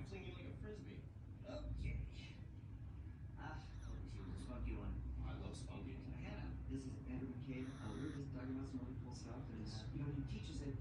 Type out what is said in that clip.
fling you like a frisbee. Okay. Hope she was a spunky one. I love spunking. Hannah, this is Andrew McCabe. We were just talking about some really cool stuff, and you know, he teaches at